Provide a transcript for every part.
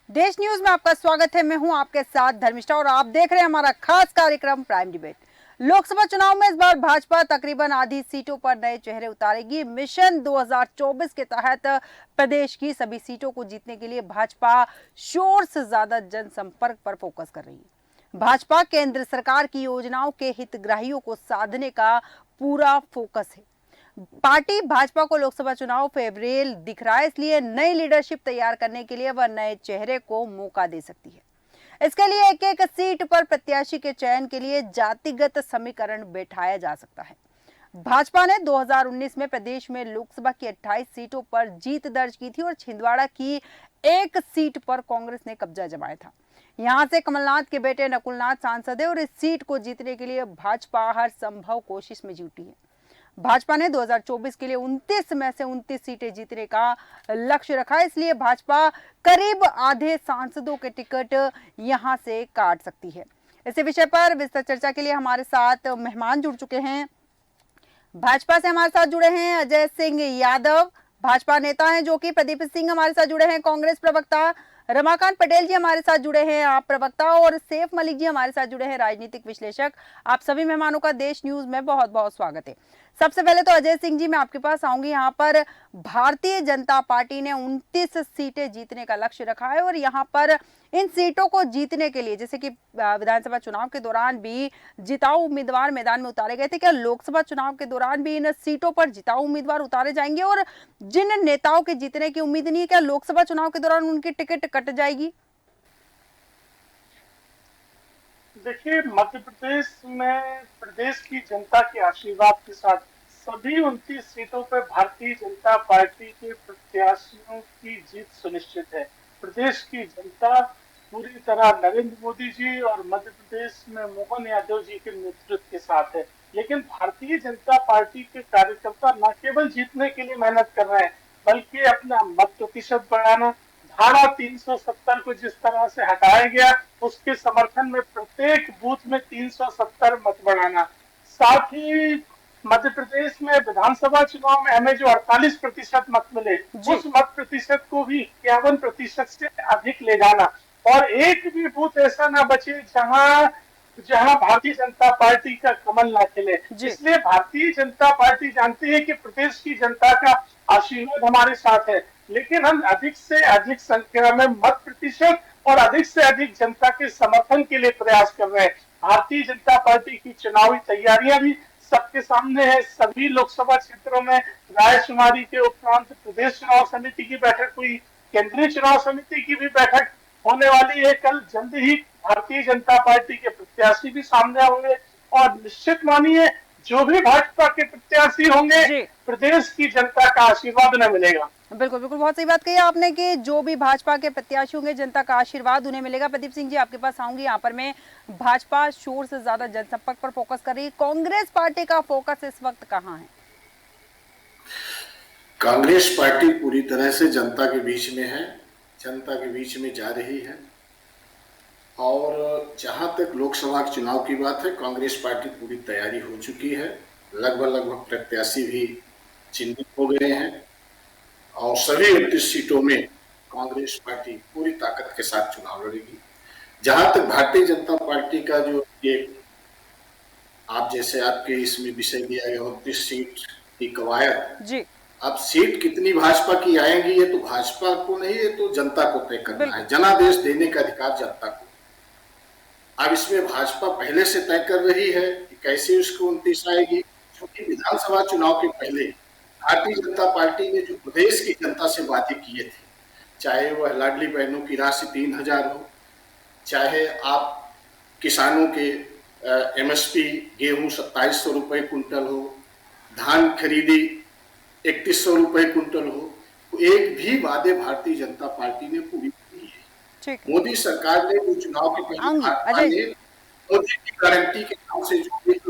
देश न्यूज में आपका स्वागत है। मैं हूं आपके साथ धर्मिष्ठा और आप देख रहे हैं हमारा खास कार्यक्रम प्राइम डिबेट। लोकसभा चुनाव में इस बार भाजपा तकरीबन आधी सीटों पर नए चेहरे उतारेगी। मिशन 2024 के तहत प्रदेश की सभी सीटों को जीतने के लिए भाजपा शोर से ज्यादा जनसंपर्क पर फोकस कर रही है। भाजपा केंद्र सरकार की योजनाओं के हितग्राहियों को साधने का पूरा फोकस है। पार्टी भाजपा को लोकसभा चुनाव फेवरेल दिख रहा है, इसलिए नई लीडरशिप तैयार करने के लिए वह नए चेहरे को मौका दे सकती है। इसके लिए एक एक सीट पर प्रत्याशी के चयन के लिए जातिगत समीकरण बैठाया जा सकता है। भाजपा ने 2019 में प्रदेश में लोकसभा की 28 सीटों पर जीत दर्ज की थी और छिंदवाड़ा की एक सीट पर कांग्रेस ने कब्जा जमाया था। यहां से कमलनाथ के बेटे नकुलनाथ सांसद है और इस सीट को जीतने के लिए भाजपा हर संभव कोशिश में जुटी है। भाजपा ने 2024 के लिए 29 में से 29 सीटें जीतने का लक्ष्य रखा है, इसलिए भाजपा करीब आधे सांसदों के टिकट यहां से काट सकती है। इसी विषय पर विस्तृत चर्चा के लिए हमारे साथ मेहमान जुड़ चुके हैं। भाजपा से हमारे साथ जुड़े हैं अजय सिंह यादव, भाजपा नेता हैं, जो कि प्रदीप सिंह हमारे साथ जुड़े हैं, कांग्रेस प्रवक्ता, रमाकांत पटेल जी हमारे साथ जुड़े हैं, आप प्रवक्ता, और सैफ मलिक जी हमारे साथ जुड़े हैं, राजनीतिक विश्लेषक। आप सभी मेहमानों का देश न्यूज में बहुत बहुत स्वागत है। सबसे पहले तो अजय सिंह जी, मैं आपके पास आऊंगी। यहाँ पर भारतीय जनता पार्टी ने 29 सीटें जीतने का लक्ष्य रखा है और यहाँ पर इन सीटों को जीतने के लिए, जैसे कि विधानसभा चुनाव के दौरान भी जिताऊ उम्मीदवार मैदान में उतारे गए थे, क्या लोकसभा चुनाव के दौरान भी इन सीटों पर जिताऊ उम्मीदवार उतारे जाएंगे? और जिन नेताओं के जीतने की उम्मीद नहीं है, क्या लोकसभा चुनाव के दौरान उनकी टिकट कट जाएगी? देखिए, मध्य प्रदेश में प्रदेश की जनता के आशीर्वाद के साथ सभी 29 सीटों पर भारतीय जनता पार्टी के प्रत्याशियों की जीत सुनिश्चित है। प्रदेश की जनता पूरी तरह नरेंद्र मोदी जी और मध्य प्रदेश में मोहन यादव जी के नेतृत्व के साथ है। लेकिन भारतीय जनता पार्टी के कार्यकर्ता न केवल जीतने के लिए मेहनत कर रहे हैं, बल्कि अपना मत प्रतिशत बढ़ाना, धारा 370 को जिस तरह से हटाया गया उसके समर्थन में प्रत्येक बूथ में 370 मत बढ़ाना, साथ ही मध्य प्रदेश में विधानसभा चुनाव में हमें जो 48% मत मिले उस मत प्रतिशत को भी 51% से अधिक ले जाना, और एक भी बूथ ऐसा ना बचे जहां जहां भारतीय जनता पार्टी का कमल ना खिले। इसलिए भारतीय जनता पार्टी जानती है कि प्रदेश की जनता का आशीर्वाद हमारे साथ है, लेकिन हम अधिक से अधिक संख्या में मत प्रतिशत और अधिक से अधिक जनता के समर्थन के लिए प्रयास कर रहे हैं। भारतीय जनता पार्टी की चुनावी तैयारियां भी सबके सामने है। सभी लोकसभा क्षेत्रों में रायशुमारी के उपरांत प्रदेश चुनाव समिति की बैठक हुई, केंद्रीय चुनाव समिति की भी बैठक होने वाली है। कल जल्द ही भारतीय जनता पार्टी के प्रत्याशी भी सामने होंगे और निश्चित मानिए जो भी भाजपा के प्रत्याशी होंगे प्रदेश की जनता का आशीर्वाद उन्हें मिलेगा। बिल्कुल बिल्कुल, बहुत सही बात कही आपने कि जो भी भाजपा के प्रत्याशी होंगे जनता का आशीर्वाद उन्हें मिलेगा। प्रदीप सिंह जी, आपके पास आऊंगी। यहाँ पर मैं भाजपा शोर से ज्यादा जनसंपर्क पर फोकस कर रही है, कांग्रेस पार्टी का फोकस इस वक्त कहाँ है? कांग्रेस पार्टी पूरी तरह से जनता के बीच में है, जनता के बीच में जा रही है। और जहां तक लोकसभा चुनाव की बात है, कांग्रेस पार्टी पूरी तैयारी हो चुकी है। लगभग प्रत्याशी भी चिन्हित हो गए हैं और सभी 29 सीटों में कांग्रेस पार्टी पूरी ताकत के साथ चुनाव लड़ेगी। जहां तक भारतीय जनता पार्टी का जो ये आप जैसे आपके इसमें विषय दिया गया 29 सीट की कवायद, अब सीट कितनी भाजपा की आएंगी ये तो भाजपा को नहीं, ये तो जनता को तय करना है। जनादेश देने का अधिकार जनता को। अब इसमें भाजपा पहले से तय कर रही है कि कैसे उसको 29 आएगी, क्योंकि विधानसभा चुनाव के पहले भारतीय जनता पार्टी ने जो प्रदेश की जनता से वादे किए थे, चाहे वह लाडली बहनों की राशि 3000 हो, चाहे आप किसानों के एमएसपी गेहूं 2700 रुपए कुंटल हो, धान खरीदी 3100 रुपए कुंटल हो, तो एक भी वादे भारतीय जनता पार्टी ने पूरी की है। मोदी सरकार ने जो चुनाव के पहले भाजपा ने मोदी की गारंटी के नाम से जो एक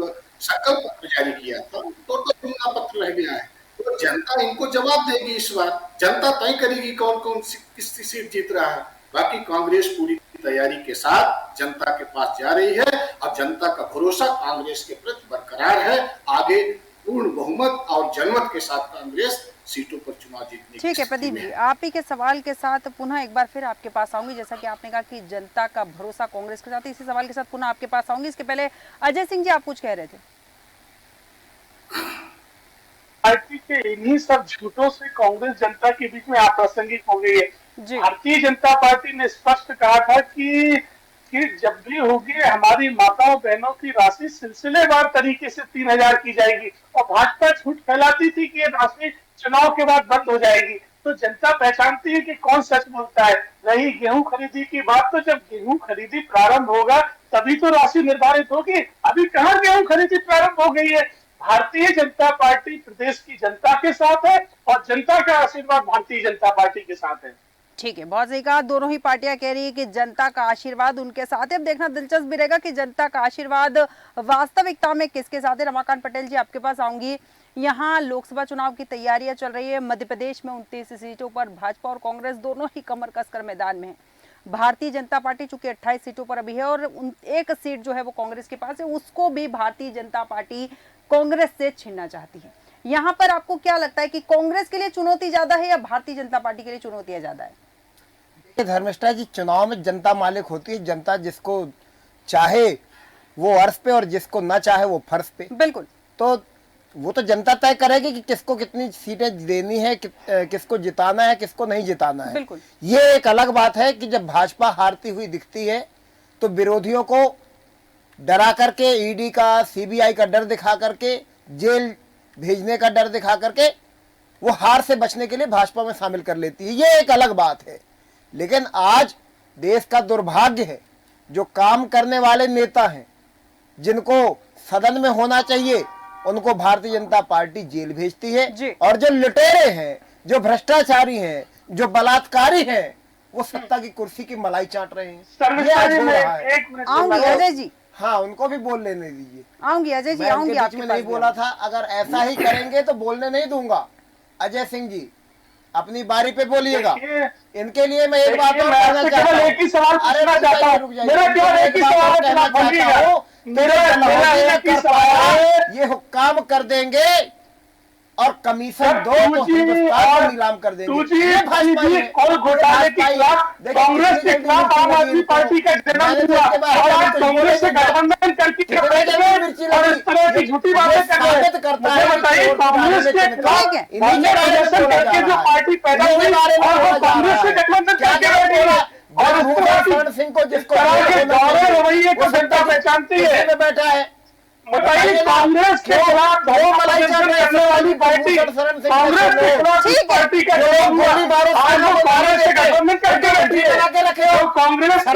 संकल्प पत्र जारी किया था, तो चुनाव पत्र रह गया है। तो जनता इनको जवाब देगी। इस बार जनता तय करेगी कौन कौन किस सीट जीत रहा है। बाकी कांग्रेस पूरी तैयारी के साथ जनता के पास जा रही है और जनता का भरोसा कांग्रेस के प्रति बरकरार है। आगे पूर्ण बहुमत और जनमत के साथ कांग्रेस सीटों पर चुनाव जीतने की ठीक है स्थिति प्रदीप में जी, है। आप ही के सवाल के साथ पुनः एक बार फिर आपके पास आऊंगी। जैसा कि आपने कहा कि जनता का भरोसा कांग्रेस के साथ, इसी सवाल के साथ पुनः आपके पास आऊंगी। इसके पहले अजय सिंह जी, आप कुछ कह रहे थे। पार्टी के इन्हीं सब झूठों से कांग्रेस जनता के बीच में अप्रासंगिक हो गई है। जी। भारतीय जनता पार्टी ने स्पष्ट कहा था कि जब भी होगी हमारी माताओं बहनों की राशि सिलसिलेवार तरीके से 3,000 की जाएगी, और भाजपा झूठ फैलाती थी कि ये राशि चुनाव के बाद बंद हो जाएगी। तो जनता पहचानती है कि कौन सच बोलता है। रही गेहूं खरीदी की बात, तो जब गेहूं खरीदी प्रारंभ होगा तभी तो राशि निर्धारित होगी। अभी कहां गेहूं खरीदी प्रारंभ हो गई है। भारतीय जनता पार्टी प्रदेश की जनता के साथ है और जनता का आशीर्वाद भारतीय जनता पार्टी के साथ है। ठीक है, बहुत सही कहा। दोनों ही पार्टियां कह रही है कि जनता का आशीर्वाद उनके साथ है। अब देखना दिलचस्प भी रहेगा कि जनता का आशीर्वाद वास्तविकता में किसके साथ है। रमाकांत पटेल जी, आपके पास आऊंगी। यहाँ लोकसभा चुनाव की तैयारियां चल रही है। मध्य प्रदेश में 29 सीटों पर भाजपा और कांग्रेस दोनों ही कमर कसकर मैदान में है। भारतीय जनता पार्टी चूंकि 28 सीटों पर अभी है और एक सीट जो है वो कांग्रेस के पास है, उसको भी भारतीय जनता पार्टी कांग्रेस से छीनना चाहती है। यहाँ पर आपको क्या लगता है कि कांग्रेस के लिए चुनौती ज्यादा है या भारतीय जनता पार्टी के लिए चुनौतियां ज्यादा है? धर्मिष्ठा जी, चुनाव में जनता मालिक होती है। जनता जिसको चाहे वो अर्श पे और जिसको ना चाहे वो फर्श पे। बिल्कुल। तो वो तो जनता तय करेगी कि किसको कितनी सीटें देनी है, किसको जिताना है, किसको नहीं जिताना है। बिल्कुल। ये एक अलग बात है कि जब भाजपा हारती हुई दिखती है तो विरोधियों को डरा करके, ईडी का, सीबीआई का डर दिखा करके, जेल भेजने का डर दिखा करके वो हार से बचने के लिए भाजपा में शामिल कर लेती है। ये एक अलग बात है। लेकिन आज देश का दुर्भाग्य है, जो काम करने वाले नेता हैं, जिनको सदन में होना चाहिए, उनको भारतीय जनता पार्टी जेल भेजती है। और जो लुटेरे हैं, जो भ्रष्टाचारी हैं, जो बलात्कारी हैं, वो सत्ता की कुर्सी की मलाई चाट रहे हैं। ये आज हो रहा है। आऊंगी अजय जी। हाँ, उनको भी बोल लेने दीजिए। आऊंगी अजय जी, मैं आऊंगी। उनके बीच में नहीं बोला था। अगर ऐसा ही करेंगे तो बोलने नहीं दूंगा। अजय सिंह जी, अपनी बारी पे बोलिएगा। इनके लिए मैं एक बात और कहना चाहता हूँ। एक ही सवाल पूछना चाहता हूँ। मेरा केवल एक ही सवाल कहना चाहता हूँ। मेरा एक ही सवाल है, ये काम कर देंगे और कमीशन दो तो हिंदुस्तान को नीलाम कर देंगे। और घोटाले के खिलाफ कांग्रेस के खिलाफ आम आदमी पार्टी का जन्म हुआ और आप कांग्रेस से गठबंधन करके और इस तरह की झूठी बातें कर रहे हैं। मुझे बताइए, कांग्रेस के खिलाफ प्रदर्शन करके जो पार्टी पैदा हुई और वो कांग्रेस से गठबंधन करके बैठी है और शरण सिंह को जिसको दौरे रवैये को जनता पहचानती है। बैठा है, बताइए, कांग्रेस के खिलाफ गठबंधन करने वाली पार्टी, कांग्रेस के खिलाफ पार्टी का जन्म हुआ, आज वो कांग्रेस से गठबंधन करके बैठी है। तो कांग्रेस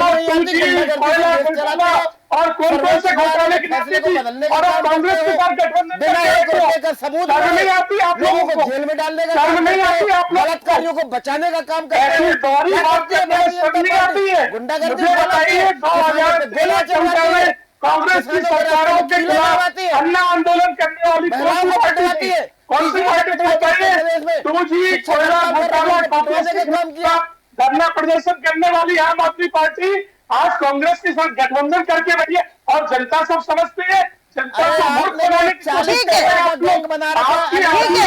और कौन कौन से घोटाले करती थी और अब कांग्रेस के साथ गठबंधन करके सबूत नहीं आती आप लोगों को, जेल में डालने का शर्म नहीं आती आप लोगों को, बलात्कारियों को बचाने का काम करते ऐसी गौरी बात करने में शर्म नहीं आती है। गुंडागर्दी मुझे बताइए, 2013 में कांग्रेस की सरकारों के खिलाफ अन्ना आंदोलन करने वाली कौन सी पार्टी थी? कौन सी पार्टी थी बताइए? 2G कोयला घोटाला कांग्रेस के खिलाफ धरना प्रदर्शन करने वाली आम आदमी पार्टी आज कांग्रेस के साथ गठबंधन करके बैठी है और जनता सब समझती है। जनता को मूर्ख बनाने की कोशिश कर रहे हैं आप लोग। आपकी रमाकांत जी,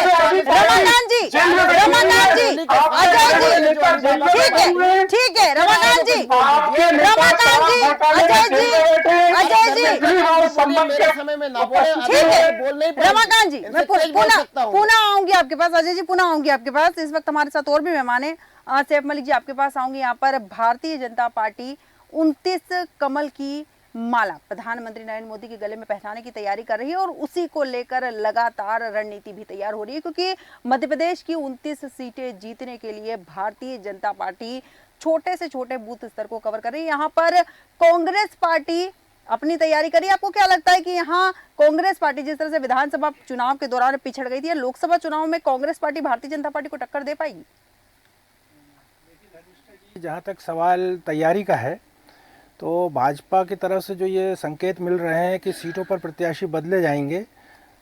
रमाकांत जी, अजय जी, ठीक है रमाकांत जी, रमाकांत जी, अजय जी, समय में ना बोले। ठीक है रमाकांत जी, मैं पुनः आऊंगी आपके पास। अजय जी, पुनः आऊंगी आपके पास। इस वक्त हमारे साथ और भी मेहमान हैं। सैफ मलिक जी, आपके पास आऊंगी। यहाँ पर भारतीय जनता पार्टी 29 कमल की माला प्रधानमंत्री नरेंद्र मोदी के गले में पहनाने की तैयारी कर रही है और उसी को लेकर लगातार रणनीति भी तैयार हो रही है, क्योंकि मध्य प्रदेश की 29 सीटें जीतने के लिए भारतीय जनता पार्टी छोटे से छोटे बूथ स्तर को कवर कर रही है। यहाँ पर कांग्रेस पार्टी अपनी तैयारी करी। आपको क्या लगता है कि यहाँ कांग्रेस पार्टी जिस तरह से विधानसभा चुनाव के दौरान पिछड़ गई थी, लोकसभा चुनाव में कांग्रेस पार्टी भारतीय जनता पार्टी को टक्कर दे पाएगी? जहाँ तक सवाल तैयारी का है, तो भाजपा की तरफ से जो ये संकेत मिल रहे हैं कि सीटों पर प्रत्याशी बदले जाएंगे,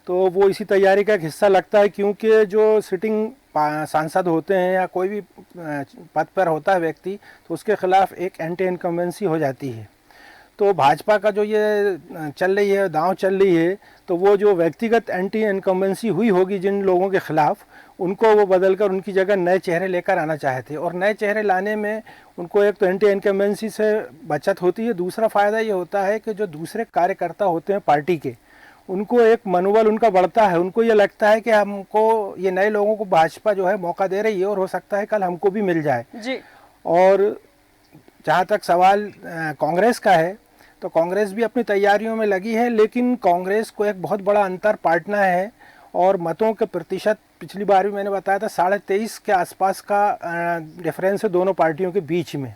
तो वो इसी तैयारी का एक हिस्सा लगता है। क्योंकि जो सिटिंग सांसद होते हैं या कोई भी पद पर होता है व्यक्ति, तो उसके खिलाफ एक एंटी इनकम्बेंसी हो जाती है। तो भाजपा का जो ये चल रही है, दांव चल रही है, तो वो जो व्यक्तिगत एंटी इनकम्बेंसी हुई होगी जिन लोगों के खिलाफ, उनको वो बदलकर उनकी जगह नए चेहरे लेकर आना चाहते हैं। और नए चेहरे लाने में उनको एक तो एंटी इनकम्बेंसी से बचत होती है, दूसरा फ़ायदा ये होता है कि जो दूसरे कार्यकर्ता होते हैं पार्टी के, उनको एक मनोबल उनका बढ़ता है। उनको ये लगता है कि हमको ये नए लोगों को भाजपा जो है मौका दे रही है और हो सकता है कल हमको भी मिल जाए जी। और जहाँ तक सवाल कांग्रेस का है, तो कांग्रेस भी अपनी तैयारियों में लगी है, लेकिन कांग्रेस को एक बहुत बड़ा अंतर पाटना है और मतों के प्रतिशत पिछली बार भी मैंने बताया था 23.5 के आसपास का डिफरेंस है दोनों पार्टियों के बीच में।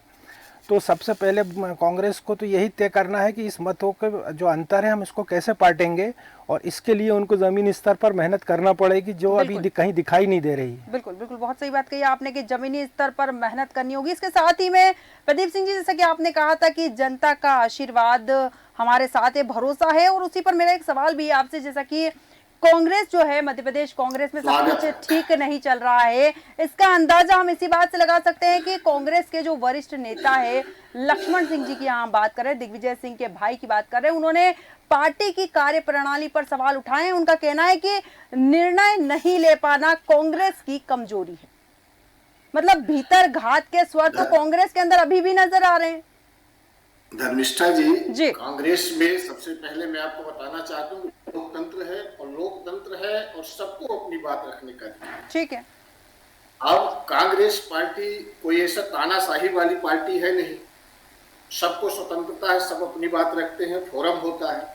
तो सबसे पहले कांग्रेस को तो यही तय करना है कि इस मतों के जो अंतर है हम इसको कैसे पाटेंगे, और इसके लिए उनको ज़मीनी स्तर पर मेहनत करना पड़ेगी जो अभी कहीं दिखाई नहीं दे रही। बिल्कुल बिल्कुल, बहुत सही बात कही आपने कि जमीनी स्तर पर मेहनत करनी होगी। इसके साथ ही में प्रदीप सिंह जी, जैसा कि आपने कहा था कि जनता का आशीर्वाद हमारे साथ है, भरोसा है, और उसी पर मेरा एक सवाल भी है आपसे, जैसा कि कांग्रेस जो है, मध्य प्रदेश कांग्रेस में सब कुछ ठीक नहीं चल रहा है, इसका अंदाजा हम इसी बात से लगा सकते हैं कि कांग्रेस के जो वरिष्ठ नेता है लक्ष्मण सिंह जी की यहाँ बात कर रहे हैं, दिग्विजय सिंह के भाई की बात कर रहे हैं, उन्होंने पार्टी की कार्यप्रणाली पर सवाल उठाए हैं। उनका कहना है कि निर्णय नहीं ले पाना कांग्रेस की कमजोरी है। मतलब भीतर घात के स्वर तो कांग्रेस के अंदर अभी भी नजर आ रहे हैं। धर्मिष्ठा जी, कांग्रेस में सबसे पहले मैं आपको बताना चाहता हूँ, लोकतंत्र है और लोकतंत्र है और सबको अपनी बात रखने का अधिकार है। ठीक है। अब कांग्रेस पार्टी कोई ऐसा तानाशाही वाली पार्टी है नहीं, सबको स्वतंत्रता है, सब अपनी बात रखते हैं, फोरम होता है।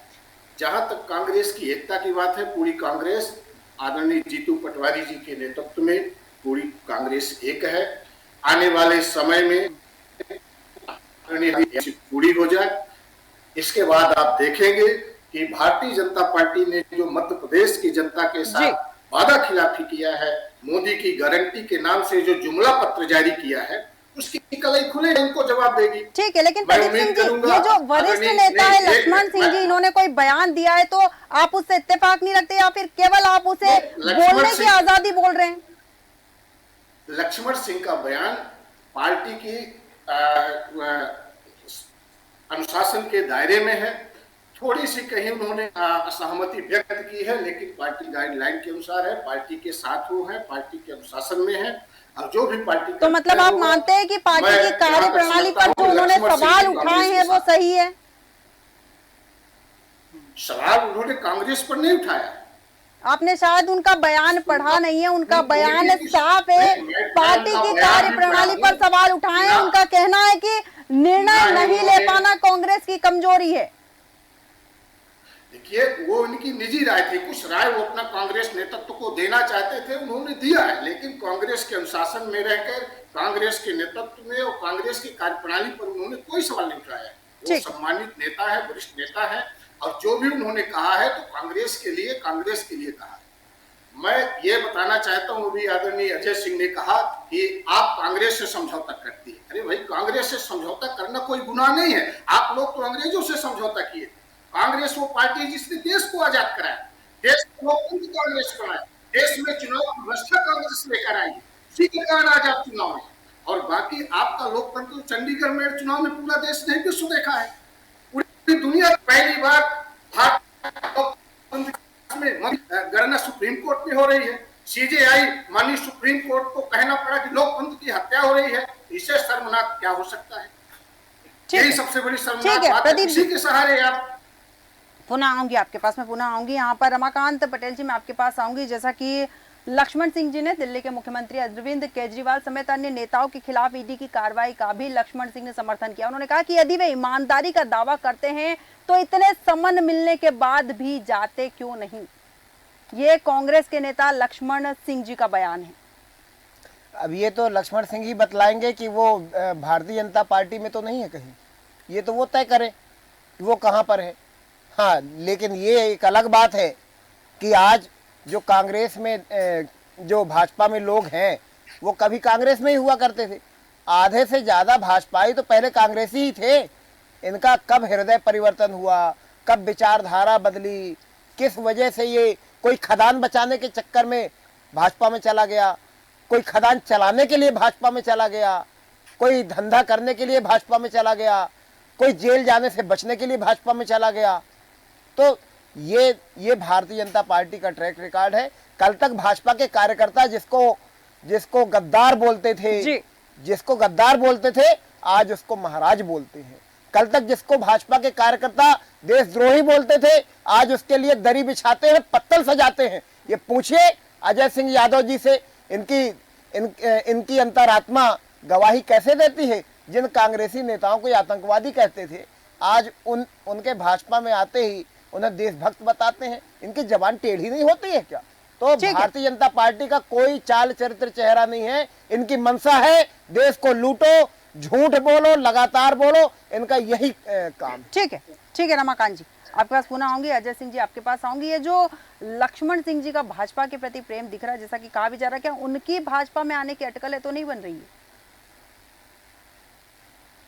जहां तक कांग्रेस की एकता की बात है, पूरी कांग्रेस आदरणीय जीतू पटवारी जी के नेतृत्व में पूरी कांग्रेस एक है। आने वाले समय में पूरी हो जाए, इसके बाद आप देखेंगे कि भारतीय जनता पार्टी ने जो मध्य प्रदेश की जनता के साथ वादा खिलाफी किया है, मोदी की गारंटी के नाम से जो जुमला पत्र जारी किया है, उसकी कलई खुले इनको जवाब देगी। ठीक है, लेकिन प्रदीप सिंह जी, ये जो वरिष्ठ नेता है लक्ष्मण सिंह जी, इन्होंने कोई बयान दिया है तो आप उससे इत्तेफाक नहीं रखते या फिर केवल आप उसे बोलने की आजादी बोल रहे हैं? लक्ष्मण सिंह का बयान पार्टी की अनुशासन के दायरे में है। थोड़ी सी कहीं उन्होंने असहमति व्यक्त की है, लेकिन पार्टी गाइडलाइन के अनुसार है, पार्टी के साथ वो है, पार्टी के अनुशासन में है। और जो भी पार्टी तो मतलब आप मानते हैं कि पार्टी की कार्यप्रणाली पर जो उन्होंने सवाल उठाए हैं वो सही है? सवाल उन्होंने कांग्रेस पर नहीं उठाया। आपने शायद उनका बयान पढ़ा नहीं है, उनका बयान साफ है, पार्टी की कार्यप्रणाली पर सवाल उठाए हैं। उनका कहना है कि निर्णय नहीं ले पाना कांग्रेस की कमजोरी है। देखिए, वो उनकी निजी राय थी, कुछ राय वो अपना कांग्रेस नेतृत्व को देना चाहते थे, उन्होंने दिया है, लेकिन कांग्रेस के अनुशासन में रहकर कांग्रेस के नेतृत्व में और कांग्रेस की कार्यप्रणाली पर उन्होंने कोई सवाल नहीं उठाया। वो सम्मानित नेता है, वरिष्ठ नेता है, और जो भी उन्होंने कहा है तो कांग्रेस के लिए कहा है। मैं ये बताना चाहता हूँ, अभी आदरणीय अजय सिंह ने कहा कि आप कांग्रेस से समझौता करती है। अरे भाई, कांग्रेस से समझौता करना कोई गुनाह नहीं है। आप लोग तो अंग्रेजों से समझौता किए। कांग्रेस वो पार्टी जिसने देश को आजाद कराया, देश को लोकतंत्र कांग्रेस बनाया, देश में चुनाव की व्यवस्था कांग्रेस लेकर आई, उसी के कारण आज आप चुनाव है। और बाकी आपका लोकतंत्र चंडीगढ़ में चुनाव में पूरा देश ने विश्व देखा है, पूरी दुनिया पहली बार भारत में गणना सुप्रीम कोर्ट में हो रही है। सीजेआई माननीय सुप्रीम कोर्ट को कहना पड़ा कि लोकतंत्र की हत्या हो रही है। इससे शर्मनाक क्या हो सकता है? यही सबसे बड़ी शर्मनाक बात है। इसी के सहारे आप पुनः आऊंगी आपके पास, मैं पुनः आऊंगी यहाँ पर। रमाकांत पटेल जी, मैं आपके पास आऊंगी। जैसा कि लक्ष्मण सिंह जी ने दिल्ली के मुख्यमंत्री अरविंद केजरीवाल समेत अन्य नेताओं के खिलाफ ईडी की कार्रवाई का भी लक्ष्मण सिंह ने समर्थन किया। उन्होंने कहा कि यदि वे ईमानदारी का दावा करते हैं तो इतने समन मिलने के बाद भी जाते क्यों नहीं। ये कांग्रेस के नेता लक्ष्मण सिंह जी का बयान है। अब ये तो लक्ष्मण सिंह ही बतलाएंगे कि वो भारतीय जनता पार्टी में तो नहीं है कहीं, ये तो वो तय करे कि वो कहाँ पर है। हाँ, लेकिन ये एक अलग बात है कि आज जो कांग्रेस में जो भाजपा में लोग हैं वो कभी कांग्रेस में ही हुआ करते थे। आधे से ज़्यादा भाजपाई तो पहले कांग्रेसी ही थे। इनका कब हृदय परिवर्तन हुआ, कब विचारधारा बदली, किस वजह से ये कोई खदान बचाने के चक्कर में भाजपा में चला गया, कोई खदान चलाने के लिए भाजपा में चला गया, कोई धंधा करने के लिए भाजपा में चला गया, कोई जेल जाने से बचने के लिए भाजपा में चला गया। तो ये भारतीय जनता पार्टी का ट्रैक रिकॉर्ड है कल तक भाजपा के कार्यकर्ता जिसको गद्दार बोलते थे, जी। जिसको गद्दार बोलते थे, आज उसको महाराज बोलते हैं। कल तक जिसको भाजपा के कार्यकर्ता देशद्रोही बोलते थे, आज उसके लिए दरी बिछाते हैं, पत्तल सजाते हैं। ये पूछिए अजय सिंह यादव जी से, इनकी अंतरात्मा गवाही कैसे देती है। जिन कांग्रेसी नेताओं को ये आतंकवादी कहते थे, आज उनके भाजपा में आते ही उन्हें देशभक्त बताते हैं। इनकी जबान टेढ़ी नहीं होती है क्या? तो भारतीय जनता पार्टी का कोई चाल चरित्र चेहरा नहीं है। इनकी मंशा है देश को लूटो, झूठ बोलो, लगातार बोलो, इनका यही काम। ठीक है रमाकांत जी, आपके पास पुनः आऊंगी। अजय सिंह जी आपके पास आऊंगी। ये जो लक्ष्मण सिंह जी का भाजपा के प्रति प्रेम दिख रहा है, जैसा कि कहा भी जा रहा है, क्या उनकी भाजपा में आने की अटकलें तो नहीं बन रही है?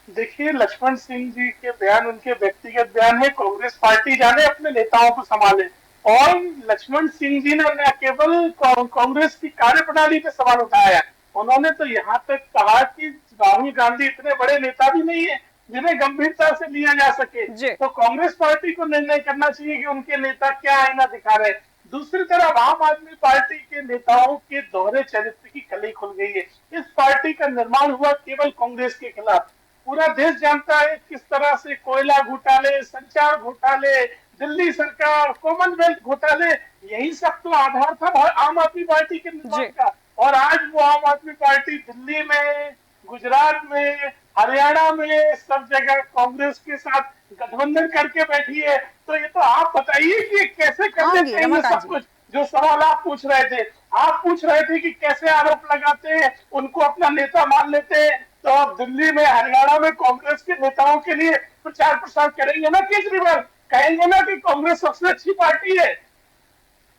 देखिए, लक्ष्मण सिंह जी के बयान उनके व्यक्तिगत बयान है। कांग्रेस पार्टी जाने अपने नेताओं को संभाले। और लक्ष्मण सिंह जी ने न केवल कांग्रेस की कार्यप्रणाली पे सवाल उठाया, उन्होंने तो यहाँ तक कहा कि राहुल गांधी इतने बड़े नेता भी नहीं है जिन्हें गंभीरता से लिया जा सके। तो कांग्रेस पार्टी को निर्णय करना चाहिए कि उनके नेता क्या आईना दिखा रहे। दूसरी तरफ आम आदमी पार्टी के नेताओं के दोहरे चरित्र की कली खुल गई है। इस पार्टी का निर्माण हुआ केवल कांग्रेस के खिलाफ। पूरा देश जानता है किस तरह से कोयला घोटाले, संचार घोटाले, दिल्ली सरकार, कॉमनवेल्थ घोटाले, यही सब तो आधार था आम आदमी पार्टी के निर्माण का। और आज वो आम आदमी पार्टी दिल्ली में, गुजरात में, हरियाणा में, सब जगह कांग्रेस के साथ गठबंधन करके बैठी है। तो ये तो आप बताइए कि कैसे कर लेते हैं सब कुछ। जो सवाल आप पूछ रहे थे, आप पूछ रहे थे कि कैसे आरोप लगाते हैं, उनको अपना नेता मान लेते हैं। तो आप दिल्ली में, हरियाणा में कांग्रेस के नेताओं के लिए प्रचार प्रसार करेंगे ना केजरीवाल? कहेंगे ना कि कांग्रेस सबसे अच्छी पार्टी है?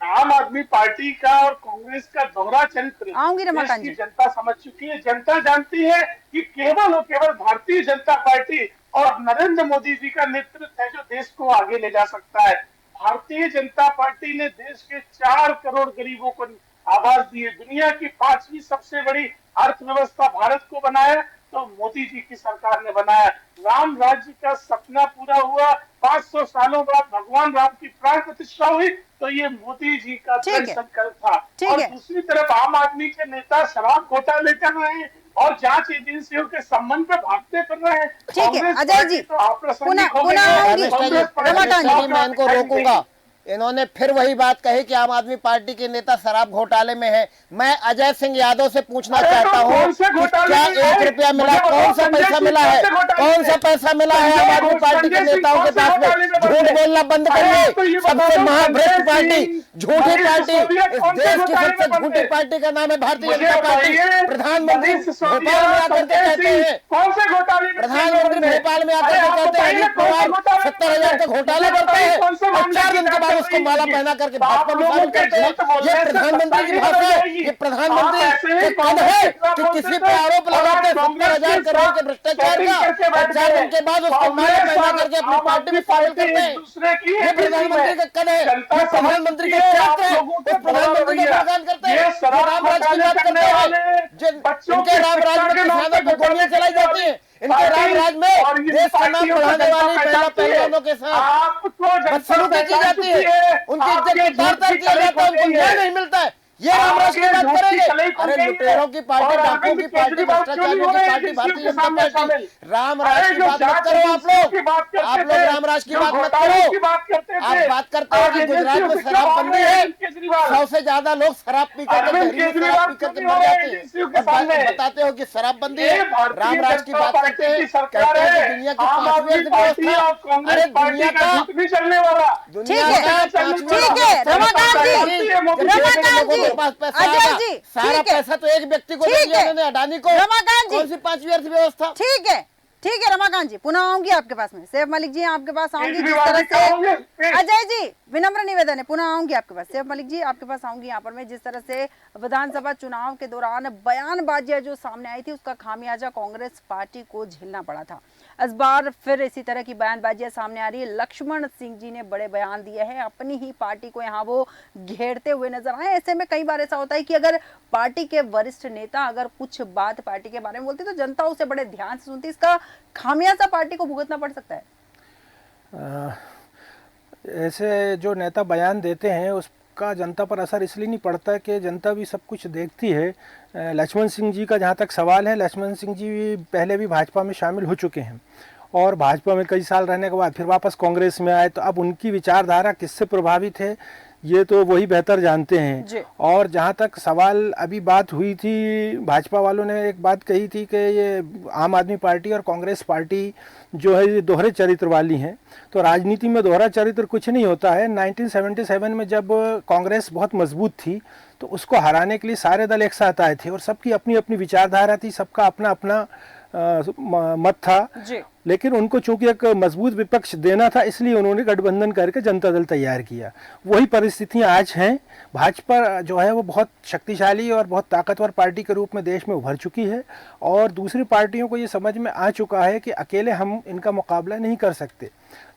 आम आदमी पार्टी का और कांग्रेस का दोहरा चरित्र देश की जनता समझ चुकी है। जनता जानती है कि केवल और केवल भारतीय जनता पार्टी और नरेंद्र मोदी जी का नेतृत्व है जो देश को आगे ले जा सकता है। भारतीय जनता पार्टी ने देश के 4 करोड़ गरीबों को आवाज दी है। दुनिया की 5वीं सबसे बड़ी अर्थव्यवस्था भारत को बनाया तो मोदी जी की सरकार ने बनाया। राम राज्य का सपना पूरा हुआ। 500 सालों बाद भगवान राम की प्राण प्रतिष्ठा हुई तो ये मोदी जी का दृढ़ संकल्प था। और दूसरी तरफ आम आदमी के नेता शराब घोटाले कर रहे हैं और जांच एजेंसियों के संबंध पे भागते कर रहे हैं। ठीक है अजय जी, मैं इनको रोकूंगा। इन्होंने फिर वही बात कही कि आम आदमी पार्टी के नेता शराब घोटाले में है। मैं अजय सिंह यादव से पूछना चाहता हूं कि क्या 1 रुपया मिला, कौन सा पैसा मिला है, कौन सा पैसा मिला है आम आदमी पार्टी के नेताओं के पास में? झूठ बोलना बंद करिए। सबसे महाभ्रष्ट पार्टी, झूठी पार्टी, इस देश की सबसे झूठी पार्टी का नाम है भारतीय जनता पार्टी। प्रधानमंत्री भोपाल में आकर के कहते हैं, प्रधानमंत्री भोपाल में आकर के कहते हैं अजीत पवार 70,000 का घोटाला करते हैं और 4 दिन के बाद उसको माला पहना करके भाजपा में शामिल करते हैं। ये प्रधानमंत्री की भाषा है। ये प्रधानमंत्री के पद है कि किसी पर आरोप लगाते 70,000 करोड़ के भ्रष्टाचार का और 4 दिन के बाद उसको माला पहना करके अपनी पार्टी में शामिल करते हैं। ये प्रधानमंत्री का कद है। ये प्रधानमंत्री का चरित्र है। उस प्रधानमंत्री का बखान करते हैं। राम राज की बात करते हैं। इनके राम राज में किसानों पर गोलियां चलाई जाती है। इनके राम राज में देश का नाम बढ़ाने वाली महिला पहलवानों के साथ बदसलूकी की जाती है। उनकी इज्जत को तार-तार किया जाता है। उनको न्याय नहीं मिलता है। ये राम राज की बात करेंगे? अरे लुटेरों की पार्टी, डाकुओं की पार्टी, भ्रष्टाचारियों की पार्टी भारतीय जनता पार्टी। राम राज की बात मत करो आप लोग राम राज की बात मत करो। आप बात करते हो कि गुजरात में शराबबंदी है, 100 से ज्यादा लोग शराब पी करके मर जाते हैं। बताते हो कि शराबबंदी है, राम राज की बात करते हैं, कहते हैं कि दुनिया की 5वीं अर्थव्यवस्था। अरे दुनिया का सारा पैसा तो एक व्यक्ति को दे दिया उन्होंने, अडानी को। कौन सी 5वीं अर्थव्यवस्था? ठीक है रमाकांत जी, पुनः आऊंगी आपके पास में। सैफ मलिक जी आपके पास आऊंगी। जिस तरह से अजय जी विनम्र निवेदन है, पुनः आऊंगी आपके पास। सैफ मलिक जी आपके पास आऊंगी यहाँ पर मैं। जिस तरह से विधानसभा चुनाव के दौरान बयानबाजियां जो सामने आई थी उसका खामियाजा कांग्रेस पार्टी को झेलना पड़ा था। इस बार फिर इसी तरह की बयानबाजियां सामने आ रही है। लक्ष्मण सिंह जी ने बड़े बयान दिए हैं, अपनी ही पार्टी को यहाँ वो घेरते हुए नजर आए। ऐसे में कई बार ऐसा होता है कि अगर पार्टी के वरिष्ठ नेता अगर कुछ बात पार्टी के बारे में बोलते तो जनता उसे बड़े ध्यान से सुनती। इसका खामियाजा पार्टी को भुगतना पड़ सकता है। ऐसे जो नेता बयान देते हैं का जनता पर असर इसलिए नहीं पड़ता कि जनता भी सब कुछ देखती है। लक्ष्मण सिंह जी का जहाँ तक सवाल है, लक्ष्मण सिंह जी पहले भी भाजपा में शामिल हो चुके हैं और भाजपा में कई साल रहने के बाद फिर वापस कांग्रेस में आए, तो अब उनकी विचारधारा किससे प्रभावित है ये तो वही बेहतर जानते हैं। और जहाँ तक सवाल अभी बात हुई थी, भाजपा वालों ने एक बात कही थी कि ये आम आदमी पार्टी और कांग्रेस पार्टी जो है ये दोहरे चरित्र वाली हैं। तो राजनीति में दोहरा चरित्र कुछ नहीं होता है। 1977 में जब कांग्रेस बहुत मजबूत थी तो उसको हराने के लिए सारे दल एक साथ आए थे और सबकी अपनी अपनी विचारधारा थी, सबका अपना अपना मत था, लेकिन उनको चूंकि एक मजबूत विपक्ष देना था इसलिए उन्होंने गठबंधन करके जनता दल तैयार किया। वही परिस्थितियां आज हैं। भाजपा जो है वो बहुत शक्तिशाली और बहुत ताकतवर पार्टी के रूप में देश में उभर चुकी है और दूसरी पार्टियों को ये समझ में आ चुका है कि अकेले हम इनका मुकाबला नहीं कर सकते।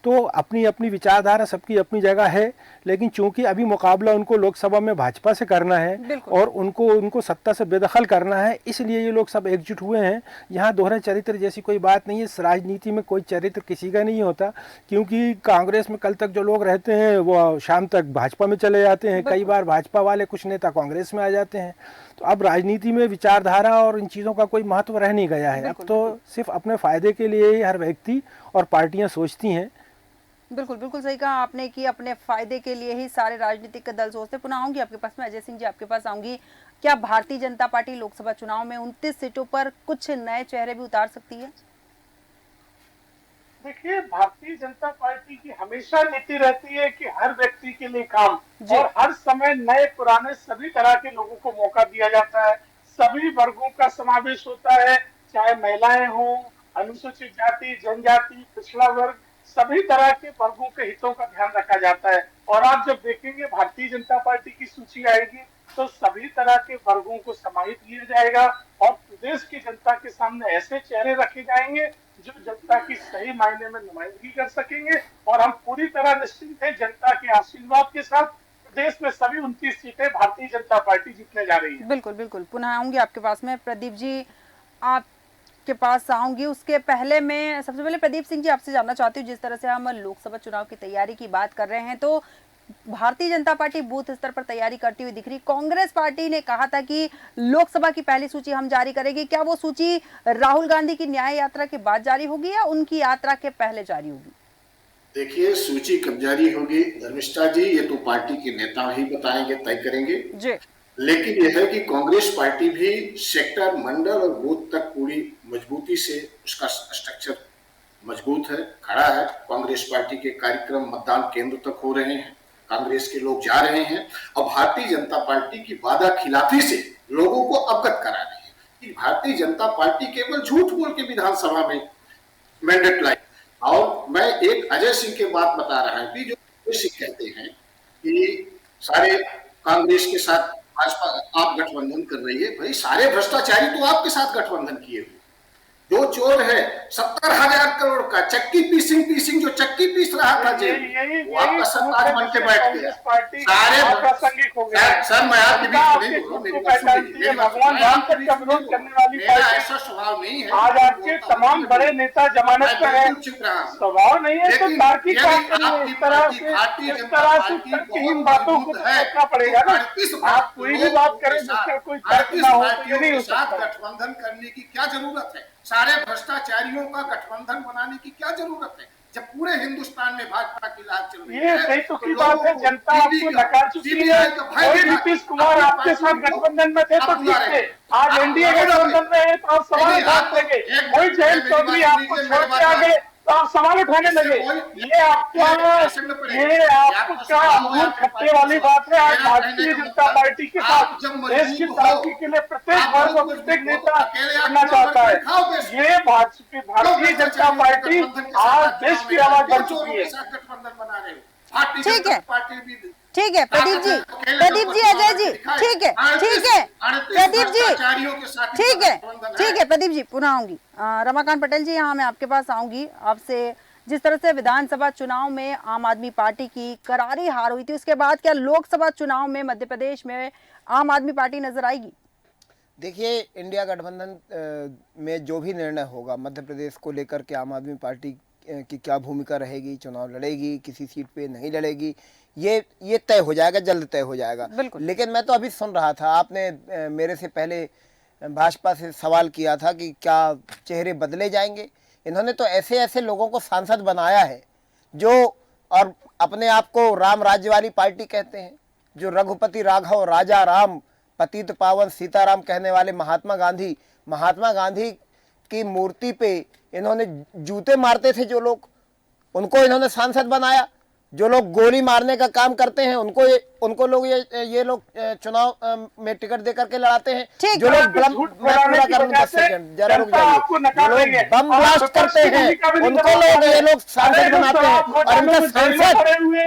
तो अपनी अपनी विचारधारा सबकी अपनी जगह है, लेकिन चूंकि अभी मुकाबला उनको लोकसभा में भाजपा से करना है और उनको सत्ता से बेदखल करना है, इसलिए ये लोग सब एकजुट हुए हैं। यहाँ दोहरे चरित्र जैसी कोई बात नहीं है। इस राजनीति में कोई चरित्र किसी का नहीं होता, क्योंकि कांग्रेस में कल तक जो लोग रहते हैं वो शाम तक भाजपा में चले जाते हैं, कई बार भाजपा वाले कुछ नेता कांग्रेस में आ जाते हैं। तो अब राजनीति में विचारधारा और इन चीज़ों का कोई महत्व रह नहीं गया है। अब तो सिर्फ अपने फायदे के लिए ही हर व्यक्ति और पार्टियां सोचती हैं। बिल्कुल बिल्कुल सही कहा आपने कि अपने फायदे के लिए ही सारे राजनीतिक दल सोचते। पुनः आऊंगी आपके पास में, अजय सिंह जी आपके पास आऊंगी। क्या भारतीय जनता पार्टी लोकसभा चुनाव में 29 सीटों पर कुछ नए चेहरे भी उतार सकती है? देखिए, भारतीय जनता पार्टी की हमेशा नीति रहती है कि हर व्यक्ति के लिए काम और हर समय नए पुराने सभी तरह के लोगों को मौका दिया जाता है। सभी वर्गों का समावेश होता है, चाहे महिलाएं हों, अनुसूचित जाति, जनजाति, पिछड़ा वर्ग, सभी तरह के वर्गों के हितों का ध्यान रखा जाता है। और आप जब देखेंगे भारतीय जनता पार्टी की सूची आएगी तो सभी तरह के वर्गों को समाहित किया जाएगा और प्रदेश की जनता के सामने ऐसे चेहरे रखे जाएंगे जो जनता की सही मायने में नुमाइंदगी कर सकेंगे। और हम पूरी तरह निश्चिंत हैं, जनता के आशीर्वाद के साथ प्रदेश में सभी 29 सीटें भारतीय जनता पार्टी जीतने जा रही है। बिल्कुल बिल्कुल, पुनः आऊंगी आपके पास में। प्रदीप जी आपके पास आऊंगी, उसके पहले मैं सबसे पहले प्रदीप सिंह जी आपसे जानना चाहती हूँ, जिस तरह से हम लोकसभा चुनाव की तैयारी की बात कर रहे हैं तो भारतीय जनता पार्टी बूथ स्तर पर तैयारी करती हुई दिख रही। कांग्रेस पार्टी ने कहा था कि लोकसभा की पहली सूची हम जारी करेंगे। क्या वो सूची राहुल गांधी की न्याय यात्रा के बाद जारी होगी या उनकी यात्रा के पहले जारी होगी? देखिए, सूची कब जारी होगी धर्मिष्ठा जी, ये तो पार्टी के नेता ही बताएंगे, तय करेंगे जी। लेकिन यह है कि कांग्रेस पार्टी भी सेक्टर, मंडल और बूथ तक पूरी मजबूती से उसका स्ट्रक्चर मजबूत है, खड़ा है। कांग्रेस पार्टी के कार्यक्रम मतदान केंद्र तक हो रहे हैं, कांग्रेस के लोग जा रहे हैं और भारतीय जनता पार्टी की वादा खिलाफी से लोगों को अवगत करा रही है कि भारतीय जनता पार्टी केवल झूठ बोल के विधानसभा में मैंडेट लाई। और मैं एक अजय सिंह के बात बता रहा हूं कि जो अजय सिंह कहते हैं कि सारे कांग्रेस के साथ भाजपा आप गठबंधन कर रही है, भाई सारे भ्रष्टाचारी तो आपके साथ गठबंधन किए हुए। जो चोर है 70,000 करोड़ का चक्की पीसिंग जो चक्की पीस रहा था जेल, वो आपका सरकार बन के बैठ गया। सारे सर, मैं आपकी भगवान राम तक का विरोध करने वाली ऐसा स्वभाव नहीं है। आज आपके तमाम बड़े नेता जमानत पर हैं, स्वभाव नहीं है तो तार्किक बात करिए। इस तरह से तर्कहीन बातों को सोचना पड़ेगा ना। आप कोई भी बात करें जिसका कोई तर्क ना हो तो ये नहीं हो सकता। गठबंधन करने की क्या जरूरत है? सारे भ्रष्टाचारियों का गठबंधन बनाने की क्या जरूरत है जब पूरे हिंदुस्तान में भाजपा की राज चल रही है? ये सही तो की बात है, जनता आपको नकार चुकी है। कोई नीतीश कुमार आपके साथ गठबंधन में थे तो ठीक थे, आज एनडीए गठबंधन में है तो आप सवाल उठाने लगे। कोई जयंत चौधरी आपको छोड़ के आ गए तो आप सवाल उठाने लगे। ये आपका अंगूर खट्टे वाली बात है। आज भारतीय जनता पार्टी के साथ देश की तरक्की के लिए प्रत्येक वर्ग और प्रत्येक नेता करना चाहता है। ये भारतीय जनता पार्टी आज देश की आवाज बन चुकी है। ठीक है, ठीक है प्रदीप जी, अजय जी, ठीक है प्रदीप जी, ठीक है प्रदीप जी, पुनः आऊंगी। रमाकांत पटेल जी, यहाँ मैं आपके पास आऊंगी आपसे। जिस तरह से विधानसभा चुनाव में आम आदमी पार्टी की करारी हार हुई थी, उसके बाद क्या लोकसभा चुनाव में मध्य प्रदेश में आम आदमी पार्टी नजर आएगी? देखिए, इंडिया गठबंधन में जो भी निर्णय होगा मध्य प्रदेश को लेकर के आम आदमी पार्टी की क्या भूमिका रहेगी, चुनाव लड़ेगी, किसी सीट पे नहीं लड़ेगी, ये तय हो जाएगा, जल्द तय हो जाएगा। बिल्कुल। लेकिन मैं तो अभी सुन रहा था, आपने मेरे से पहले भाजपा से सवाल किया था कि क्या चेहरे बदले जाएंगे। इन्होंने तो ऐसे ऐसे लोगों को सांसद बनाया है जो और अपने आप को राम राज्य वाली पार्टी कहते हैं, जो रघुपति राघव राजा राम पतित पावन सीताराम कहने वाले महात्मा गांधी की मूर्ति पे इन्होंने जूते मारते थे जो लोग, उनको इन्होंने सांसद बनाया। जो लोग गोली मारने का काम करते हैं उनको लोग ये लोग चुनाव में टिकट दे करके लड़ाते हैं। ठीक, जो लोग मैं पूरा करूं 10 सेकंड, जरा रुक जाइए। जो लोग बम ब्लास्ट करते हैं उनको लोग ये लोग सांसद बनाते हैं, और इनका सांसद,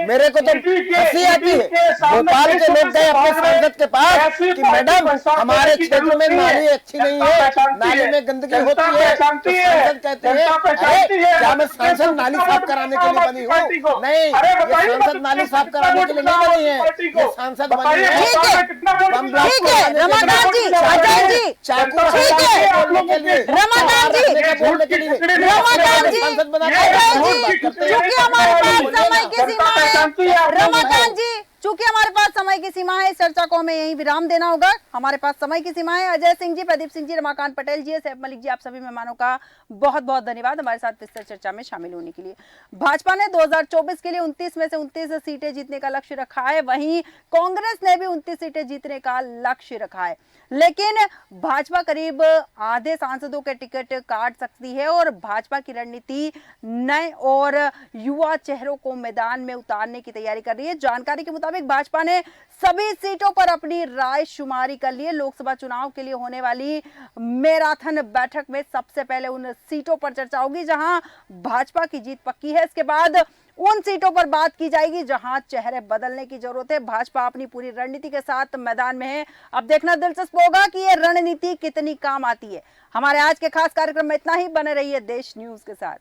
मेरे को तो हंसी आती है। भोपाल के लोग गए अपने सांसद के पास कि मैडम हमारे क्षेत्र में नाली अच्छी नहीं है, नाली में गंदगी होती है, तो सांसद कहते हैं अरे क्या मैं सांसद नाली साफ कराने के लिए बनी हूँ? नहीं, ये सांसद नाली साफ कराने के लिए नहीं बनी है, ये सांसद बनी है ठीक है, बम ब्लास्ट ठीक है, कराने के लिए, रमाकांत जी, अजय जी, चाकू ठीक है, बोलने के लिए, रमाकांत जी, बोलने के लिए, रमाकांत जी, सांसद बनाते अजय हैं। जी, चूंकि हमारे पास समय की सीमा है, रमाकांत जी, चूंकि हमारे पास समय की सीमा है, इस चर्चा को हमें यहीं विराम देना होगा। हमारे पास समय की सीमा है। अजय सिंह जी, प्रदीप सिंह जी, रमाकांत पटेल जी, सैफ मलिक जी, आप सभी मेहमानों का बहुत बहुत धन्यवाद हमारे साथ विस्तृत चर्चा में शामिल होने के लिए। भाजपा ने 2024 के लिए 29 में से 29 सीटें जीतने का लक्ष्य रखा है, वहीं कांग्रेस ने भी 29 सीटें जीतने का लक्ष्य रखा है। लेकिन भाजपा करीब आधे सांसदों के टिकट काट सकती है और भाजपा की रणनीति नए और युवा चेहरों को मैदान में उतारने की तैयारी कर रही है। जानकारी के मुताबिक भाजपा ने सभी सीटों पर अपनी राय शुमारी कर ली है। लोकसभा चुनाव के लिए होने वाली मैराथन बैठक में सबसे पहले उन सीटों पर चर्चा होगी जहां भाजपा की जीत पक्की है। इसके बाद उन सीटों पर बात की जाएगी जहां चेहरे बदलने की जरूरत है। भाजपा अपनी पूरी रणनीति के साथ मैदान में है। अब देखना दिलचस्प होगा कि यह रणनीति कितनी काम आती है। हमारे आज के खास कार्यक्रम में इतना ही। बने रहिए देश न्यूज के साथ।